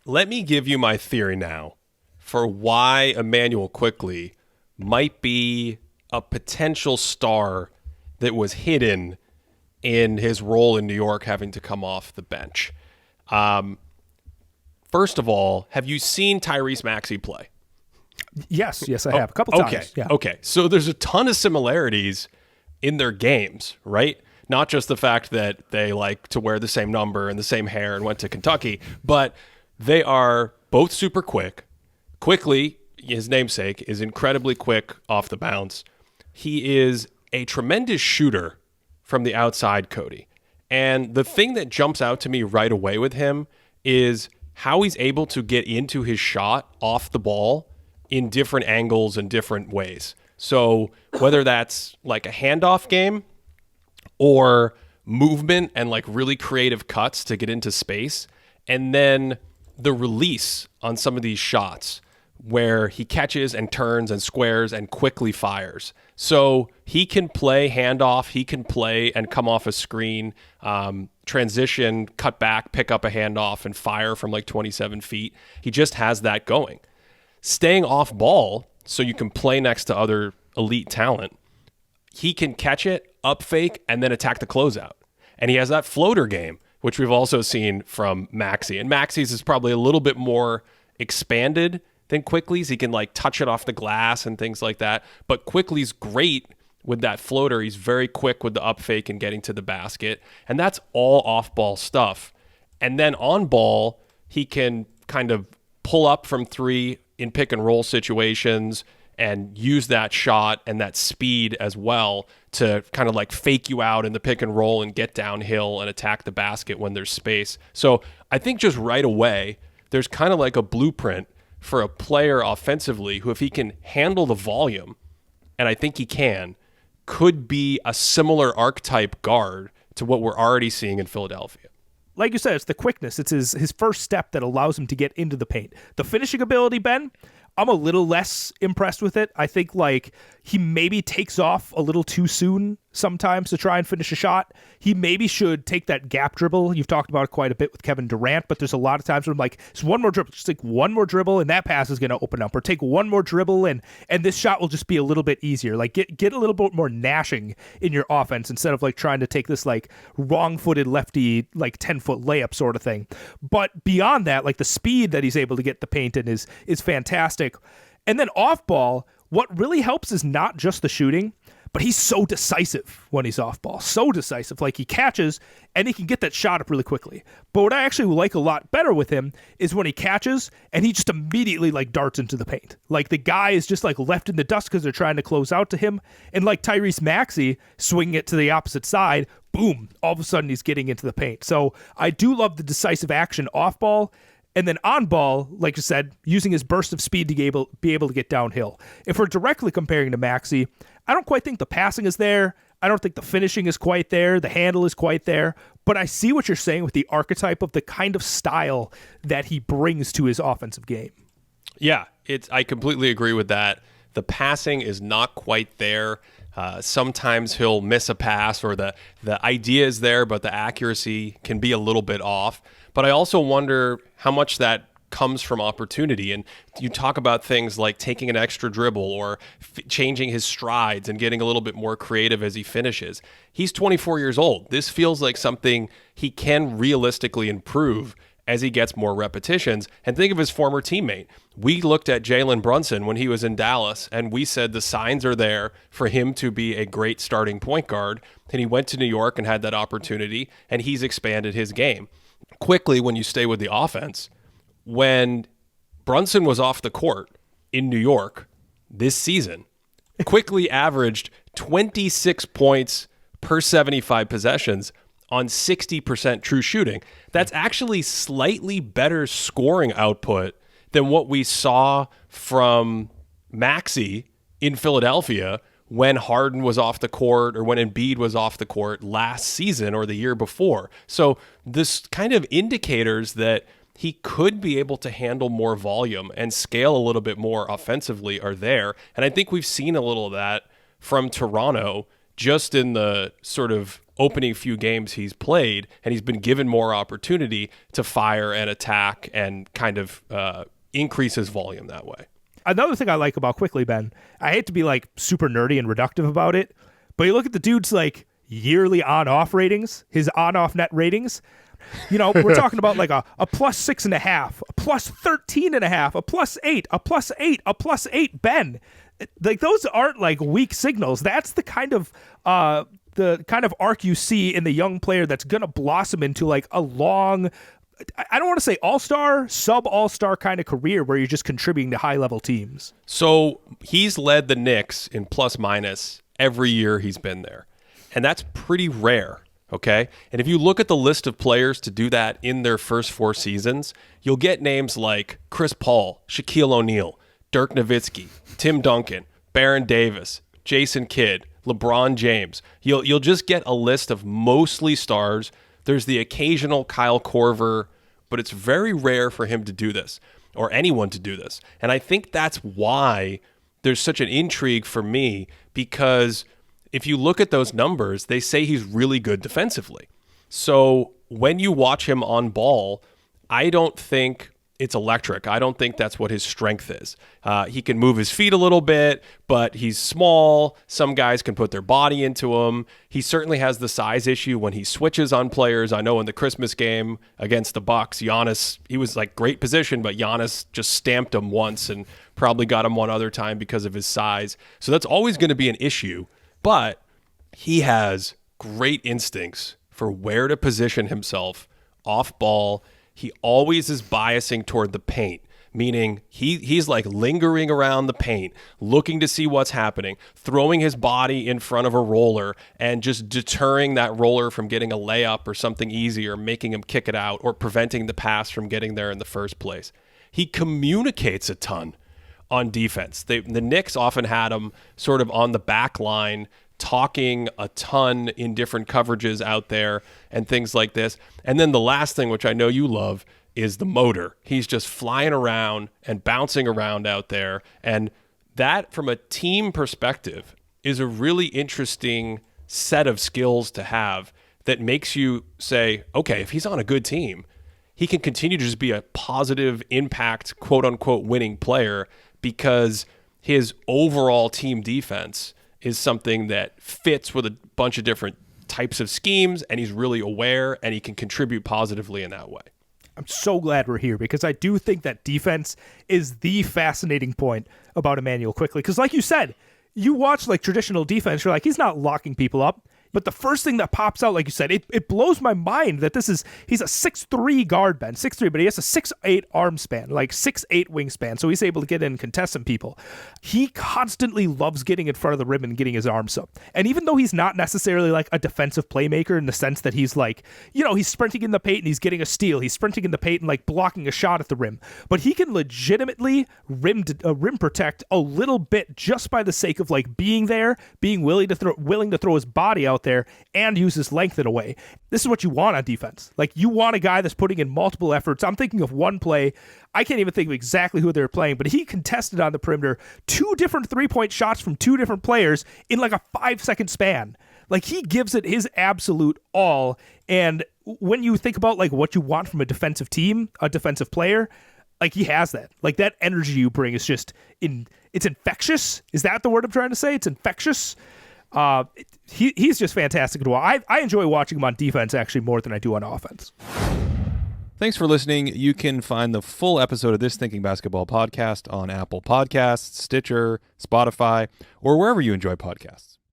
Let me give you my theory now for why Immanuel Quickley might be a potential star that was hidden in his role in New York having to come off the bench. First of all, have you seen Tyrese Maxey play? Yes, I have. A couple times. Yeah. Okay. So there's a ton of similarities in their games, right? Not just the fact that they like to wear the same number and the same hair and went to Kentucky, but they are both super quick. Quickley, his namesake, is incredibly quick off the bounce. He is a tremendous shooter from the outside, Cody. And the thing that jumps out to me right away with him is how he's able to get into his shot off the ball in different angles and different ways. So whether that's like a handoff game or movement and like really creative cuts to get into space, and then the release on some of these shots where he catches and turns and squares and quickly fires. So he can play handoff, he can play and come off a screen, transition, cut back, pick up a handoff, and fire from like 27 feet. He just has that going. Staying off ball so you can play next to other elite talent, he can catch it, up fake, and then attack the closeout. And he has that floater game, which we've also seen from Maxey. And Maxey's is probably a little bit more expanded than Quickley's. He can like touch it off the glass and things like that. But Quickley's great with that floater. He's very quick with the up fake and getting to the basket. And that's all off ball stuff. And then on ball, he can kind of pull up from three in pick and roll situations and use that shot and that speed as well to kind of like fake you out in the pick and roll and get downhill and attack the basket when there's space. So I think just right away, there's kind of like a blueprint for a player offensively who, if he can handle the volume, and I think he can, could be a similar archetype guard to what we're already seeing in Philadelphia. Like you said, it's the quickness. It's his first step that allows him to get into the paint. The finishing ability, Ben, I'm a little less impressed with it. I think like he maybe takes off a little too soon sometimes to try and finish a shot. He maybe should take that gap dribble. You've talked about it quite a bit with Kevin Durant, but there's a lot of times where I'm like, it's one more dribble, just take one more dribble and that pass is going to open up, or take one more dribble and this shot will just be a little bit easier. Like get a little bit more gnashing in your offense instead of like trying to take this like wrong-footed lefty, like 10-foot layup sort of thing. But beyond that, like the speed that he's able to get the paint in is fantastic. And then off ball, what really helps is not just the shooting, but he's so decisive when he's off ball. So decisive. Like he catches and he can get that shot up really quickly. But what I actually like a lot better with him is when he catches and he just immediately like darts into the paint. Like the guy is just like left in the dust because they're trying to close out to him. And like Tyrese Maxey swinging it to the opposite side, boom, all of a sudden he's getting into the paint. So I do love the decisive action off ball. And then on ball, like you said, using his burst of speed to be able to get downhill. If we're directly comparing to Maxey, I don't quite think the passing is there. I don't think the finishing is quite there. The handle is quite there. But I see what you're saying with the archetype of the kind of style that he brings to his offensive game. Yeah, I completely agree with that. The passing is not quite there. Sometimes he'll miss a pass, or the idea is there, but the accuracy can be a little bit off. But I also wonder how much that comes from opportunity. And you talk about things like taking an extra dribble or changing his strides and getting a little bit more creative as he finishes. He's 24 years old. This feels like something he can realistically improve as he gets more repetitions. And think of his former teammate. We looked at Jalen Brunson when he was in Dallas, and we said the signs are there for him to be a great starting point guard. And he went to New York and had that opportunity, and he's expanded his game. Quickly, when you stay with the offense, when Brunson was off the court in New York this season, Quickley averaged 26 points per 75 possessions on 60% true shooting. That's actually slightly better scoring output than what we saw from Maxey in Philadelphia when Harden was off the court or when Embiid was off the court last season or the year before. So this kind of indicators that he could be able to handle more volume and scale a little bit more offensively are there. And I think we've seen a little of that from Toronto just in the sort of opening few games he's played, and he's been given more opportunity to fire and attack and kind of increase his volume that way. Another thing I like about Quickley, Ben, I hate to be like super nerdy and reductive about it, but you look at the dude's like yearly on-off ratings, his on-off net ratings. You know, we're talking about like a +6.5, a +13.5, a +8, a +8, a +8, Ben. Like those aren't like weak signals. That's the kind of arc you see in the young player that's going to blossom into like a long, I don't want to say all-star, sub-all-star kind of career where you're just contributing to high-level teams. So he's led the Knicks in plus-minus every year he's been there. And that's pretty rare, okay? And if you look at the list of players to do that in their first 4 seasons, you'll get names like Chris Paul, Shaquille O'Neal, Dirk Nowitzki, Tim Duncan, Baron Davis, Jason Kidd, LeBron James. You'll just get a list of mostly stars. There's the occasional Kyle Korver, but it's very rare for him to do this or anyone to do this. And I think that's why there's such an intrigue for me, because if you look at those numbers, they say he's really good defensively. So when you watch him on ball, I don't think it's electric. I don't think that's what his strength is. He can move his feet a little bit, but he's small. Some guys can put their body into him. He certainly has the size issue when he switches on players. I know in the Christmas game against the Bucks, Giannis, he was like great position, but Giannis just stamped him once and probably got him one other time because of his size. So that's always going to be an issue. But he has great instincts for where to position himself off ball. He always is biasing toward the paint, meaning he's like lingering around the paint, looking to see what's happening, throwing his body in front of a roller and just deterring that roller from getting a layup or something easy, or making him kick it out, or preventing the pass from getting there in the first place. He communicates a ton on defense. The Knicks often had him sort of on the back line, talking a ton in different coverages out there and things like this. And then the last thing, which I know you love, is the motor. He's just flying around and bouncing around out there. And that, from a team perspective, is a really interesting set of skills to have that makes you say, okay, if he's on a good team, he can continue to just be a positive impact, quote unquote, winning player, because his overall team defense is something that fits with a bunch of different types of schemes, and he's really aware, and he can contribute positively in that way. I'm so glad we're here, because I do think that defense is the fascinating point about Immanuel Quickley. Because like you said, you watch like traditional defense, you're like, he's not locking people up. But the first thing that pops out, like you said, it blows my mind that he's a 6'3" guard, Ben, 6'3", but he has a 6'8" arm span, like 6'8" wingspan, so he's able to get in and contest some people. He constantly loves getting in front of the rim and getting his arms up. And even though he's not necessarily like a defensive playmaker in the sense that he's like, you know, he's sprinting in the paint and he's getting a steal, he's sprinting in the paint and like blocking a shot at the rim, but he can legitimately rim protect a little bit just by the sake of like being there, being willing to throw his body out there and use his length in a way. This is what you want on defense. Like, you want a guy that's putting in multiple efforts. I'm thinking of one play. I can't even think of exactly who they were playing, but he contested on the perimeter 2 different 3-point shots from 2 different players in like a 5-second span. Like, he gives it his absolute all. And when you think about like what you want from a defensive team, a defensive player, like, he has that. Like, that energy you bring is just it's infectious. Is that the word I'm trying to say? It's infectious. He's just fantastic to watch. I enjoy watching him on defense actually more than I do on offense. Thanks for listening. You can find the full episode of this Thinking Basketball podcast on Apple Podcasts, Stitcher, Spotify, or wherever you enjoy podcasts.